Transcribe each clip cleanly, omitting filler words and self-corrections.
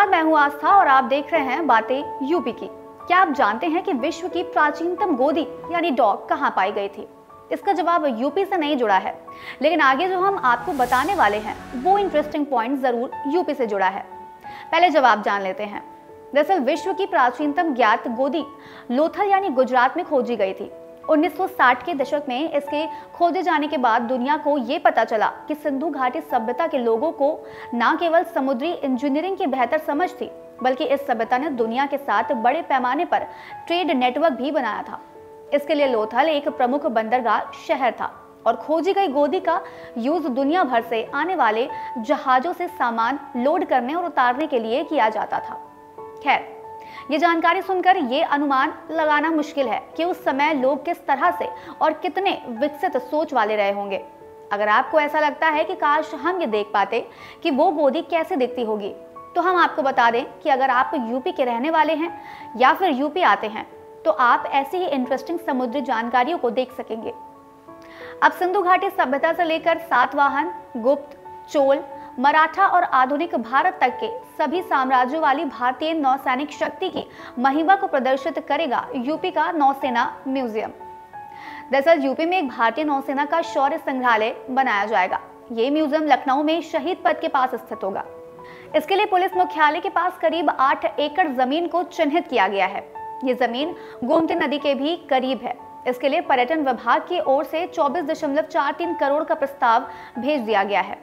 नमस्कार, मैं हूं आस्था और आप देख रहे हैं बातें यूपी की। क्या आप जानते हैं कि विश्व की प्राचीनतम गोदी यानी डॉग कहां पाई गई थी? इसका जवाब यूपी से नहीं जुड़ा है, लेकिन आगे जो हम आपको बताने वाले हैं वो इंटरेस्टिंग पॉइंट जरूर यूपी से जुड़ा है। पहले जवाब जान लेते हैं। दरअसल विश्व की प्राचीनतम ज्ञात गोदी लोथल यानी गुजरात में खोजी गई थी। 1960 के दशक में इसके खोजे जाने के बाद दुनिया को ये पता चला कि सिंधु घाटी सभ्यता के लोगों को न केवल समुद्री इंजीनियरिंग की बेहतर समझ थी, बल्कि इस सभ्यता ने दुनिया के साथ बड़े पैमाने पर ट्रेड नेटवर्क भी बनाया था। इसके लिए लोथल एक प्रमुख बंदरगाह शहर था और खोजी गई गोदी का यूज दुनिया भर से आने वाले जहाजों से सामान लोड करने और उतारने के लिए किया जाता था। खैर, ये जानकारी सुनकर ये अनुमान लगाना मुश्किल है कि उस समय लोग किस तरह से और कितने विकसित सोच वाले रहे होंगे। अगर आपको ऐसा लगता है कि काश हम ये देख पाते कि वो गोदी कैसे दिखती होगी, तो हम आपको बता दें कि अगर आप यूपी के रहने वाले हैं या फिर यूपी आते हैं तो आप ऐसी ही इंटरेस्टिंग समुद्री जानकारियों को देख सकेंगे। अब सिंधु घाटी सभ्यता से लेकर सातवाहन, गुप्त, चोल, मराठा और आधुनिक भारत तक के सभी साम्राज्यों वाली भारतीय नौसैनिक शक्ति की महिमा को प्रदर्शित करेगा यूपी का नौसेना म्यूजियम। दरअसल यूपी में एक भारतीय नौसेना का शौर्य संग्रहालय बनाया जाएगा। ये म्यूजियम लखनऊ में शहीद पथ के पास स्थित होगा। इसके लिए पुलिस मुख्यालय के पास करीब 8 एकड़ जमीन को चिन्हित किया गया है। ये जमीन गोमती नदी के भी करीब है। इसके लिए पर्यटन विभाग की ओर से 24.43 करोड़ का प्रस्ताव भेज दिया गया है।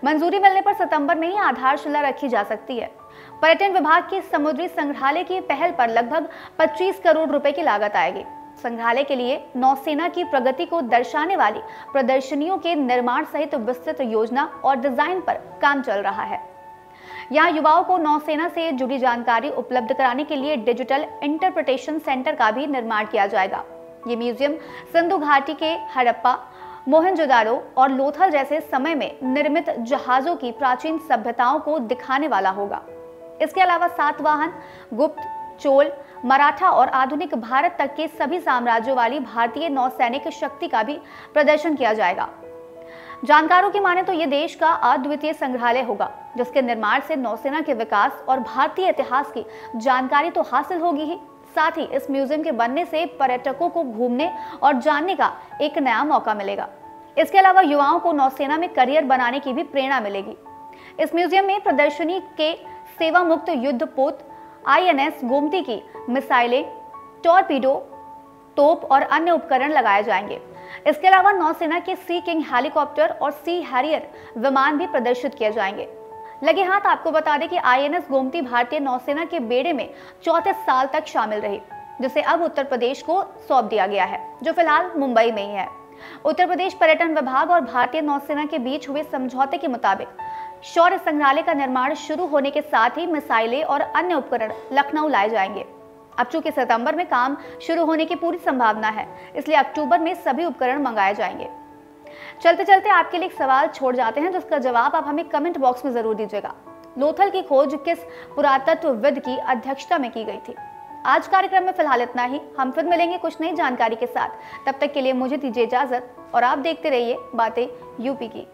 मंजूरी मिलने पर सितंबर में ही आधारशिला रखी जा सकती है। पर्यटन विभाग की समुद्री संग्रहालय की पहल पर लगभग 25 करोड़ रुपए की लागत आएगी। संग्रहालय के लिए नौसेना की प्रगति को दर्शाने वाली प्रदर्शनियों के निर्माण सहित विस्तृत योजना और डिजाइन पर काम चल रहा है। यहाँ युवाओं को नौसेना से जुड़ी जानकारी उपलब्ध कराने के लिए डिजिटल इंटरप्रिटेशन सेंटर का भी निर्माण किया जाएगा। ये म्यूजियम सिंधु घाटी के हड़प्पा, मोहनजोदारो और लोथल जैसे समय में निर्मित जहाजों की प्राचीन सभ्यताओं को दिखाने वाला होगा। इसके अलावा सातवाहन, गुप्त, चोल, मराठा और आधुनिक भारत तक के सभी साम्राज्यों वाली भारतीय नौसैनिक शक्ति का भी प्रदर्शन किया जाएगा। जानकारों की माने तो ये देश का अद्वितीय संग्रहालय होगा, जिसके निर्माण से नौसेना के विकास और भारतीय इतिहास की जानकारी तो हासिल होगी ही, साथ ही इस म्यूजियम के बनने से पर्यटकों को घूमने और जानने का एक नया मौका मिलेगा। इसके अलावा युवाओं को नौसेना में करियर बनाने की भी प्रेरणा मिलेगी। इस म्यूजियम में प्रदर्शनी के सेवा मुक्त युद्धपोत, INS गोमती की मिसाइलें, टॉरपीडो, तोप और अन्य उपकरण लगाए जाएंगे। इसके अलावा नौसेना के सी किंग हेलीकॉप्टर और सी हैरियर विमान भी प्रदर्शित किए जाएंगे। लगे हाथ आपको बता दें कि INS गोमती भारतीय नौसेना के बेड़े में 34 साल तक शामिल रही, जिसे अब उत्तर प्रदेश को सौंप दिया गया है, जो फिलहाल मुंबई में ही है। उत्तर प्रदेश पर्यटन विभाग और भारतीय नौसेना के बीच हुए समझौते के मुताबिक शौर्य संग्रहालय का निर्माण शुरू होने के साथ ही मिसाइलें और अन्य उपकरण लखनऊ लाए जाएंगे। अब चूंकि सितंबर में काम शुरू होने की पूरी संभावना है, इसलिए अक्टूबर में सभी उपकरण मंगाए जाएंगे। चलते चलते आपके लिए एक सवाल छोड़ जाते हैं, जिसका जवाब आप हमें कमेंट बॉक्स में जरूर दीजिएगा। लोथल की खोज किस पुरातत्वविद की अध्यक्षता में की गई थी? आज कार्यक्रम में फिलहाल इतना ही। हम फिर मिलेंगे कुछ नई जानकारी के साथ। तब तक के लिए मुझे दीजिए इजाजत और आप देखते रहिए बातें यूपी की।